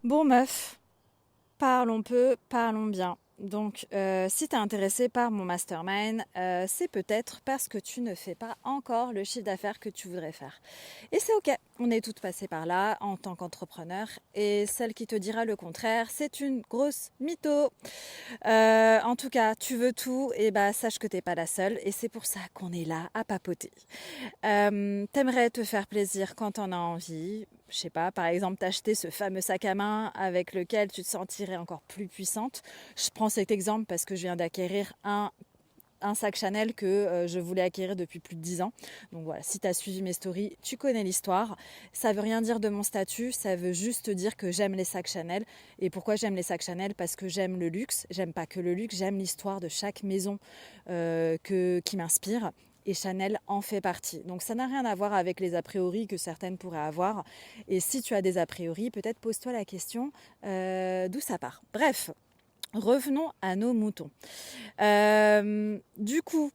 Bon meuf, parlons peu, parlons bien. Donc, si tu es intéressé par mon mastermind, c'est peut-être parce que tu ne fais pas encore le chiffre d'affaires que tu voudrais faire. Et c'est ok, on est toutes passées par là en tant qu'entrepreneur. Et celle qui te dira le contraire, c'est une grosse mytho. En tout cas, tu veux tout, et bah sache que t'es pas la seule. Et c'est pour ça qu'on est là à papoter. T'aimerais te faire plaisir quand t'en as envie. Je sais pas, par exemple, t'acheter ce fameux sac à main avec lequel tu te sentirais encore plus puissante. Je prends cet exemple parce que je viens d'acquérir un sac Chanel que je voulais acquérir depuis plus de 10 ans. Donc voilà, si tu as suivi mes stories, tu connais l'histoire. Ça veut rien dire de mon statut, ça veut juste dire que j'aime les sacs Chanel. Et pourquoi j'aime les sacs Chanel? Parce que j'aime le luxe. J'aime pas que le luxe, j'aime l'histoire de chaque maison qui m'inspire. Et Chanel en fait partie. Donc ça n'a rien à voir avec les a priori que certaines pourraient avoir. Et si tu as des a priori, peut-être pose-toi la question d'où ça part. Bref, revenons à nos moutons. Du coup,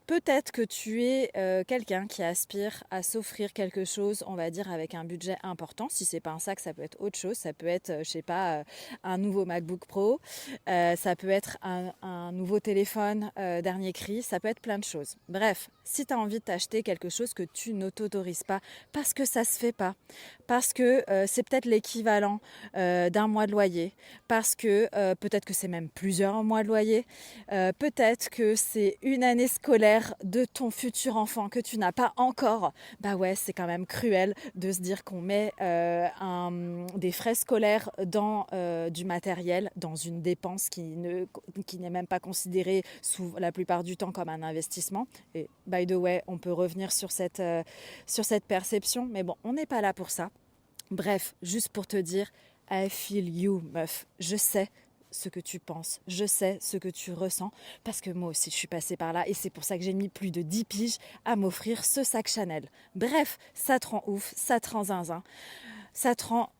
peut-être que tu es quelqu'un qui aspire à s'offrir quelque chose, on va dire, avec un budget important. Si c'est pas un sac, ça peut être autre chose. Ça peut être, je sais pas, un nouveau MacBook Pro. Ça peut être un nouveau téléphone dernier cri. Ça peut être plein de choses. Bref, si tu as envie de t'acheter quelque chose que tu ne t'autorises pas parce que ça se fait pas, parce que c'est peut-être l'équivalent d'un mois de loyer, parce que peut-être que c'est même plusieurs mois de loyer, peut-être que c'est une année scolaire de ton futur enfant que tu n'as pas encore. Bah ouais, c'est quand même cruel de se dire qu'on met des frais scolaires dans du matériel, dans une dépense qui n'est même pas considérée sous la plupart du temps comme un investissement. Et by the way, on peut revenir sur cette perception, mais bon, on n'est pas là pour ça. Bref, juste pour te dire, I feel you, meuf. Je sais ce que tu penses, je sais ce que tu ressens, parce que moi aussi je suis passée par là et c'est pour ça que j'ai mis plus de 10 piges à m'offrir ce sac Chanel. Bref, ça te rend ouf, ça te rend zinzin. Ça te rend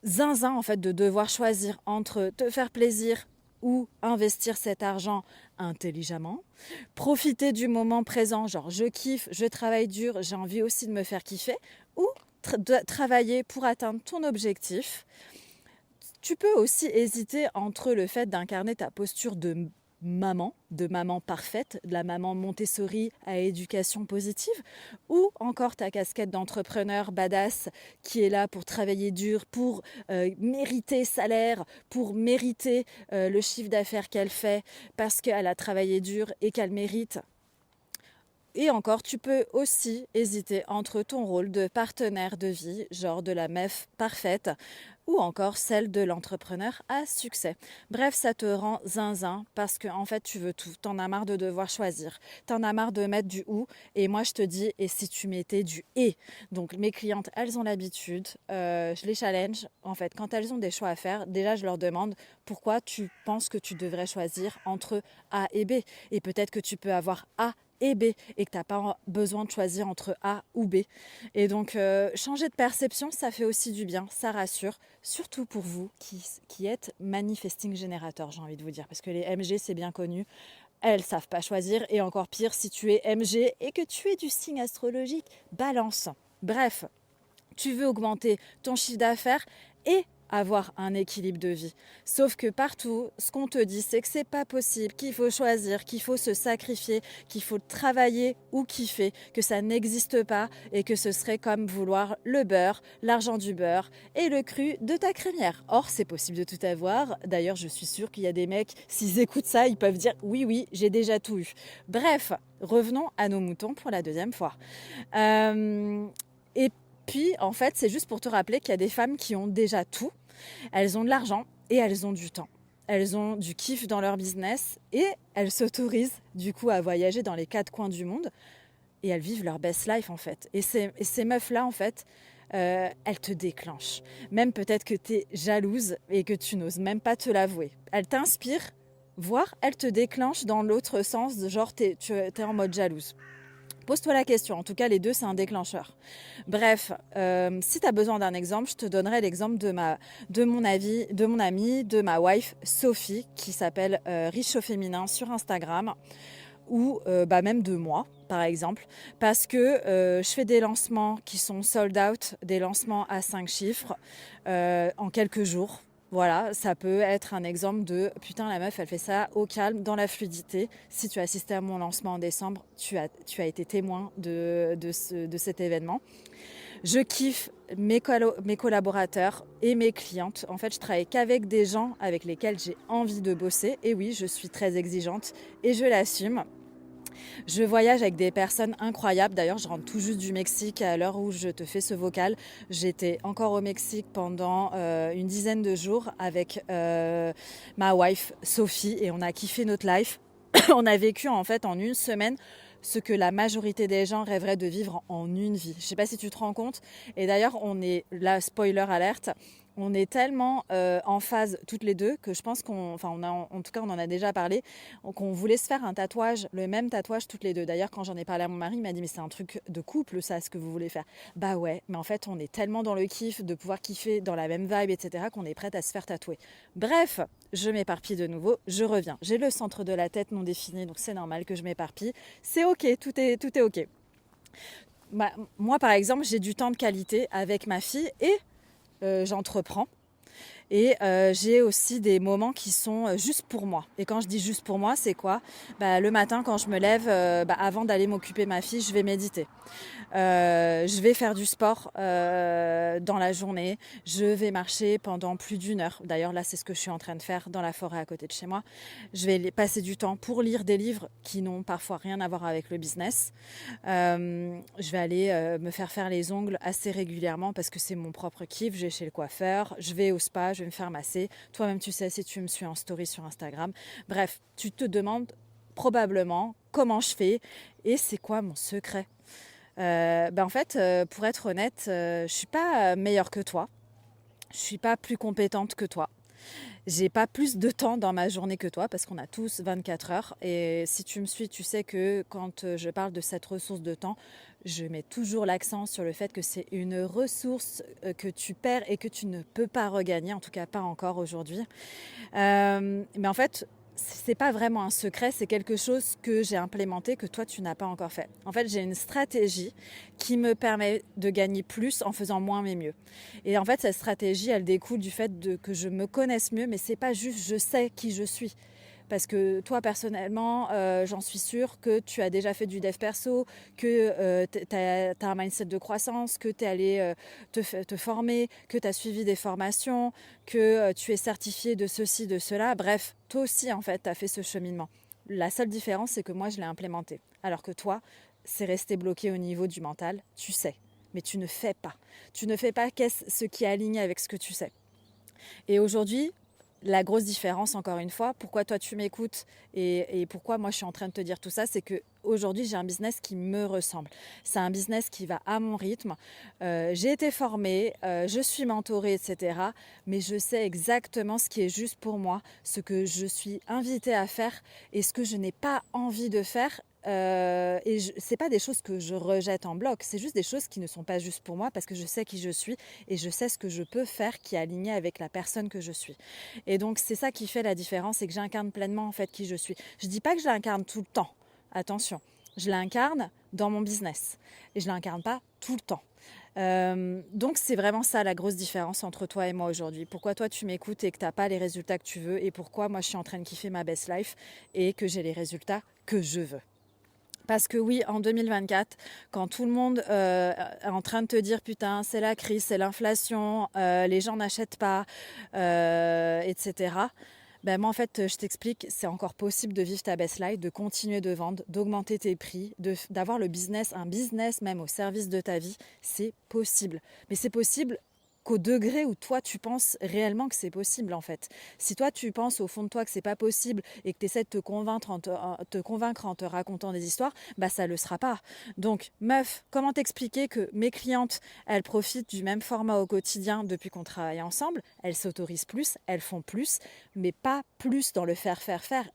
zinzin en fait de devoir choisir entre te faire plaisir ou investir cet argent intelligemment, profiter du moment présent, genre je kiffe, je travaille dur, j'ai envie aussi de me faire kiffer, ou travailler pour atteindre ton objectif. Tu peux aussi hésiter entre le fait d'incarner ta posture de maman parfaite, de la maman Montessori à éducation positive, ou encore ta casquette d'entrepreneur badass qui est là pour travailler dur, pour mériter salaire, pour mériter le chiffre d'affaires qu'elle fait parce qu'elle a travaillé dur et qu'elle mérite. Et encore, tu peux aussi hésiter entre ton rôle de partenaire de vie, genre de la meuf parfaite, ou encore celle de l'entrepreneur à succès. Bref, ça te rend zinzin parce que en fait, tu veux tout. T'en as marre de devoir choisir. T'en as marre de mettre du ou. Et moi, je te dis, et si tu mettais du et? Donc, mes clientes, elles ont l'habitude. Je les challenge. En fait, quand elles ont des choix à faire, déjà, je leur demande pourquoi tu penses que tu devrais choisir entre A et B. Et peut-être que tu peux avoir A et B et que tu n'as pas besoin de choisir entre A ou B. Et donc, changer de perception, ça fait aussi du bien, ça rassure, surtout pour vous qui êtes manifesting générateur, j'ai envie de vous dire, parce que les MG, c'est bien connu, elles savent pas choisir, et encore pire si tu es MG et que tu es du signe astrologique Balance. Bref, tu veux augmenter ton chiffre d'affaires et avoir un équilibre de vie. Sauf que partout, ce qu'on te dit, c'est que c'est pas possible, qu'il faut choisir, qu'il faut se sacrifier, qu'il faut travailler ou kiffer, que ça n'existe pas et que ce serait comme vouloir le beurre, l'argent du beurre et le cru de ta crémière. Or, c'est possible de tout avoir. D'ailleurs, je suis sûre qu'il y a des mecs, s'ils écoutent ça, ils peuvent dire oui, oui, j'ai déjà tout eu. Bref, revenons à nos moutons pour la deuxième fois. Et puis, en fait, c'est juste pour te rappeler qu'il y a des femmes qui ont déjà tout. Elles ont de l'argent et elles ont du temps. Elles ont du kiff dans leur business et elles s'autorisent du coup à voyager dans les quatre coins du monde et elles vivent leur best life en fait. Et ces meufs-là en fait, elles te déclenchent. Même peut-être que tu es jalouse et que tu n'oses même pas te l'avouer. Elles t'inspirent, voire elles te déclenchent dans l'autre sens, genre tu es en mode jalouse. Pose-toi la question. En tout cas, les deux, c'est un déclencheur. Bref, si tu as besoin d'un exemple, je te donnerai l'exemple de mon amie, de ma wife Sophie, qui s'appelle Riche au féminin sur Instagram, ou même 2 mois par exemple, parce que je fais des lancements qui sont sold out, des lancements à 5 chiffres en quelques jours. Voilà, ça peut être un exemple de putain, la meuf elle fait ça au calme, dans la fluidité. Si tu as assisté à mon lancement en décembre, tu as été témoin de cet événement. Je kiffe mes collaborateurs et mes clientes. En fait, je travaille qu'avec des gens avec lesquels j'ai envie de bosser. Et oui, je suis très exigeante et je l'assume. Je voyage avec des personnes incroyables. D'ailleurs, je rentre tout juste du Mexique à l'heure où je te fais ce vocal. J'étais encore au Mexique pendant une dizaine de jours avec ma wife Sophie et on a kiffé notre life. On a vécu en fait en une semaine ce que la majorité des gens rêveraient de vivre en une vie. Je ne sais pas si tu te rends compte. Et d'ailleurs, on est là, spoiler alerte, on est tellement en phase toutes les deux que je pense en tout cas on en a déjà parlé, qu'on voulait se faire un tatouage, le même tatouage toutes les deux. D'ailleurs, quand j'en ai parlé à mon mari, il m'a dit mais c'est un truc de couple ça, ce que vous voulez faire. Bah ouais, mais en fait on est tellement dans le kiff de pouvoir kiffer dans la même vibe, etc. qu'on est prête à se faire tatouer. Bref, je m'éparpille de nouveau, je reviens. J'ai le centre de la tête non défini, donc c'est normal que je m'éparpille. C'est ok, tout est ok. Moi par exemple, j'ai du temps de qualité avec ma fille et j'entreprends. Et j'ai aussi des moments qui sont juste pour moi. Et quand je dis juste pour moi, c'est quoi ? Le matin, quand je me lève, avant d'aller m'occuper de ma fille, je vais méditer. Je vais faire du sport dans la journée. Je vais marcher pendant plus d'1 heure. D'ailleurs, là, c'est ce que je suis en train de faire dans la forêt à côté de chez moi. Je vais passer du temps pour lire des livres qui n'ont parfois rien à voir avec le business. Je vais aller me faire les ongles assez régulièrement parce que c'est mon propre kiff. Je vais chez le coiffeur, je vais au spa, je vais me faire masser. Toi-même, tu sais si tu me suis en story sur Instagram. Bref, tu te demandes probablement comment je fais et c'est quoi mon secret. En fait, pour être honnête, je suis pas meilleure que toi. Je suis pas plus compétente que toi. J'ai pas plus de temps dans ma journée que toi parce qu'on a tous 24 heures. Et si tu me suis, tu sais que quand je parle de cette ressource de temps, je mets toujours l'accent sur le fait que c'est une ressource que tu perds et que tu ne peux pas regagner, en tout cas pas encore aujourd'hui. Mais en fait, c'est pas vraiment un secret, c'est quelque chose que j'ai implémenté que toi tu n'as pas encore fait. En fait, j'ai une stratégie qui me permet de gagner plus en faisant moins mais mieux. Et en fait, cette stratégie, elle découle du fait que je me connaisse mieux, mais c'est pas juste je sais qui je suis. Parce que toi, personnellement, j'en suis sûre que tu as déjà fait du dev perso, que tu as un mindset de croissance, que tu es allé te former, que tu as suivi des formations, que tu es certifié de ceci, de cela. Bref, toi aussi, en fait, tu as fait ce cheminement. La seule différence, c'est que moi, je l'ai implémenté. Alors que toi, c'est resté bloqué au niveau du mental. Tu sais, mais tu ne fais pas. Tu ne fais pas ce qui est aligné avec ce que tu sais. Et aujourd'hui, la grosse différence, encore une fois, pourquoi toi tu m'écoutes et pourquoi moi je suis en train de te dire tout ça, c'est que aujourd'hui j'ai un business qui me ressemble. C'est un business qui va à mon rythme. J'ai été formée, je suis mentorée, etc. Mais je sais exactement ce qui est juste pour moi, ce que je suis invitée à faire et ce que je n'ai pas envie de faire. C'est pas des choses que je rejette en bloc, c'est juste des choses qui ne sont pas justes pour moi parce que je sais qui je suis et je sais ce que je peux faire qui est aligné avec la personne que je suis. Et donc c'est ça qui fait la différence, c'est que j'incarne pleinement en fait qui je suis. Je dis pas que je l'incarne tout le temps, attention, je l'incarne dans mon business et je l'incarne pas tout le temps. Donc c'est vraiment ça la grosse différence entre toi et moi aujourd'hui. Pourquoi toi tu m'écoutes et que t'as pas les résultats que tu veux et pourquoi moi je suis en train de kiffer ma best life et que j'ai les résultats que je veux. Parce que oui, en 2024, quand tout le monde est en train de te dire putain, c'est la crise, c'est l'inflation, les gens n'achètent pas, etc. Moi en fait, je t'explique, c'est encore possible de vivre ta best life, de continuer de vendre, d'augmenter tes prix, d'avoir un business même au service de ta vie. C'est possible. Mais c'est possible qu'au degré où toi tu penses réellement que c'est possible en fait. Si toi tu penses au fond de toi que c'est pas possible et que tu essaies de te convaincre en te racontant des histoires, ça le sera pas. Donc meuf, comment t'expliquer que mes clientes, elles profitent du même format au quotidien depuis qu'on travaille ensemble, elles s'autorisent plus, elles font plus, mais pas plus dans le faire,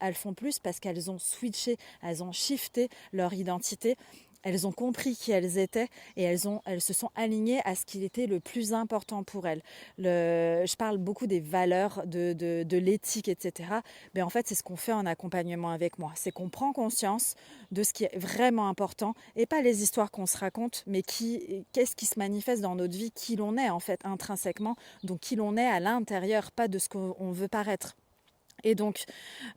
elles font plus parce qu'elles ont switché, elles ont shifté leur identité. elles ont compris qui elles étaient et elles se sont alignées à ce qui était le plus important pour elles. Je parle beaucoup des valeurs, de l'éthique, etc. Mais en fait, c'est ce qu'on fait en accompagnement avec moi. C'est qu'on prend conscience de ce qui est vraiment important et pas les histoires qu'on se raconte, mais qu'est-ce qui se manifeste dans notre vie, qui l'on est en fait intrinsèquement, donc qui l'on est à l'intérieur, pas de ce qu'on veut paraître. Et donc,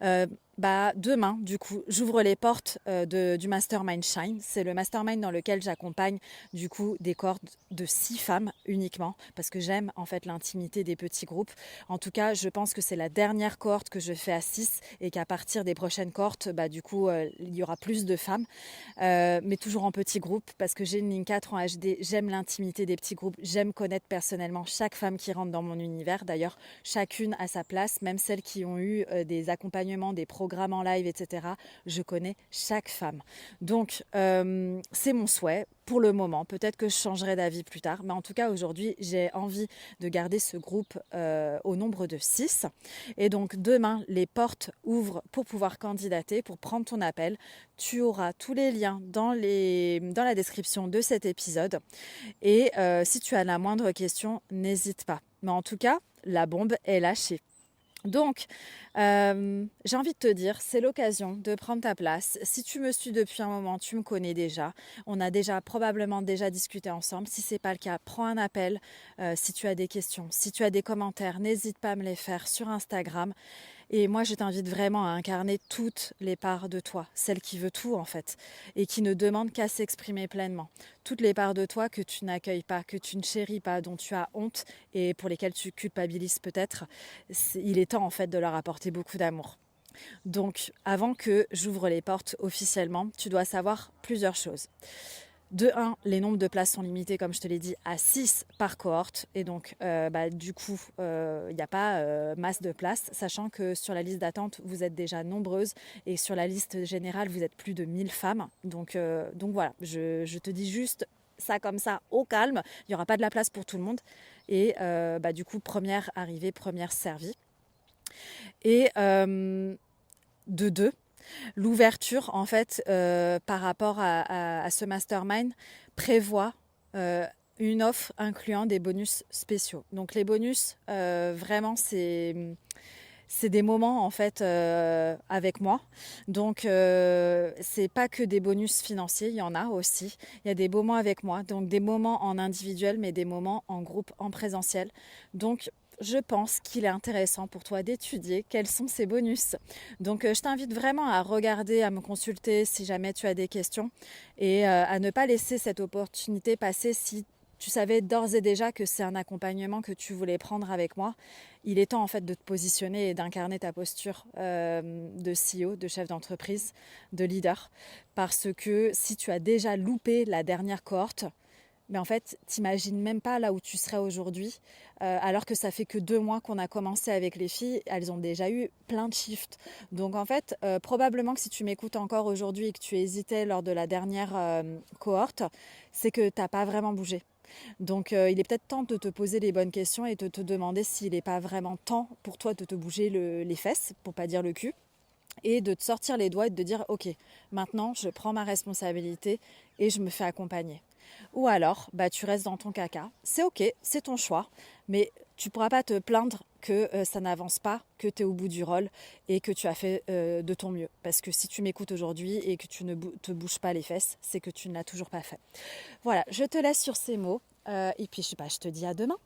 demain, du coup, j'ouvre les portes du Mastermind Shine. C'est le mastermind dans lequel j'accompagne, du coup, des cohortes de 6 femmes uniquement, parce que j'aime, en fait, l'intimité des petits groupes. En tout cas, je pense que c'est la dernière cohorte que je fais à 6 et qu'à partir des prochaines cohortes, il y aura plus de femmes, mais toujours en petits groupes, parce que j'ai une ligne 4 en HD. J'aime l'intimité des petits groupes. J'aime connaître personnellement chaque femme qui rentre dans mon univers. D'ailleurs, chacune à sa place, même celles qui ont eu des accompagnements, des programmes en live, etc. Je connais chaque femme. Donc, c'est mon souhait pour le moment. Peut-être que je changerai d'avis plus tard. Mais en tout cas, aujourd'hui, j'ai envie de garder ce groupe au nombre de 6. Et donc, demain, les portes ouvrent pour pouvoir candidater, pour prendre ton appel. Tu auras tous les liens dans la description de cet épisode. Et si tu as la moindre question, n'hésite pas. Mais en tout cas, la bombe est lâchée. Donc, j'ai envie de te dire, c'est l'occasion de prendre ta place. Si tu me suis depuis un moment, tu me connais déjà. On a probablement déjà discuté ensemble. Si ce n'est pas le cas, prends un appel. Si tu as des questions, si tu as des commentaires, n'hésite pas à me les faire sur Instagram. Et moi, je t'invite vraiment à incarner toutes les parts de toi, celle qui veut tout en fait, et qui ne demande qu'à s'exprimer pleinement. Toutes les parts de toi que tu n'accueilles pas, que tu ne chéris pas, dont tu as honte et pour lesquelles tu culpabilises peut-être, il est temps en fait de leur apporter beaucoup d'amour. Donc, avant que j'ouvre les portes officiellement, tu dois savoir plusieurs choses. De 1, les nombres de places sont limités, comme je te l'ai dit, à 6 par cohorte. Et donc, du coup, il n'y a pas masse de places, sachant que sur la liste d'attente, vous êtes déjà nombreuses. Et sur la liste générale, vous êtes plus de 1000 femmes. Donc voilà, je te dis juste ça comme ça, au calme. Il n'y aura pas de la place pour tout le monde. Et du coup, première arrivée, première servie. Et de 2, l'ouverture, en fait, par rapport à ce mastermind, prévoit une offre incluant des bonus spéciaux. Donc les bonus, vraiment, c'est des moments en fait avec moi. Donc c'est pas que des bonus financiers, il y en a aussi. Il y a des moments avec moi, donc des moments en individuel, mais des moments en groupe, en présentiel. Donc je pense qu'il est intéressant pour toi d'étudier quels sont ces bonus. Donc je t'invite vraiment à regarder, à me consulter si jamais tu as des questions et à ne pas laisser cette opportunité passer si tu savais d'ores et déjà que c'est un accompagnement que tu voulais prendre avec moi. Il est temps en fait de te positionner et d'incarner ta posture de CEO, de chef d'entreprise, de leader. Parce que si tu as déjà loupé la dernière cohorte, mais en fait, t'imagines même pas là où tu serais aujourd'hui, alors que ça fait que 2 mois qu'on a commencé avec les filles, elles ont déjà eu plein de shifts. Donc en fait, probablement que si tu m'écoutes encore aujourd'hui et que tu hésitais lors de la dernière cohorte, c'est que t'as pas vraiment bougé. Donc il est peut-être temps de te poser les bonnes questions et de te demander s'il n'est pas vraiment temps pour toi de te bouger les fesses, pour pas dire le cul, et de te sortir les doigts et de te dire ok, maintenant je prends ma responsabilité et je me fais accompagner. Ou alors, tu restes dans ton caca. C'est ok, c'est ton choix, mais tu ne pourras pas te plaindre que ça n'avance pas, que tu es au bout du rôle et que tu as fait de ton mieux. Parce que si tu m'écoutes aujourd'hui et que tu ne te bouges pas les fesses, c'est que tu ne l'as toujours pas fait. Voilà, je te laisse sur ces mots et puis je te dis à demain.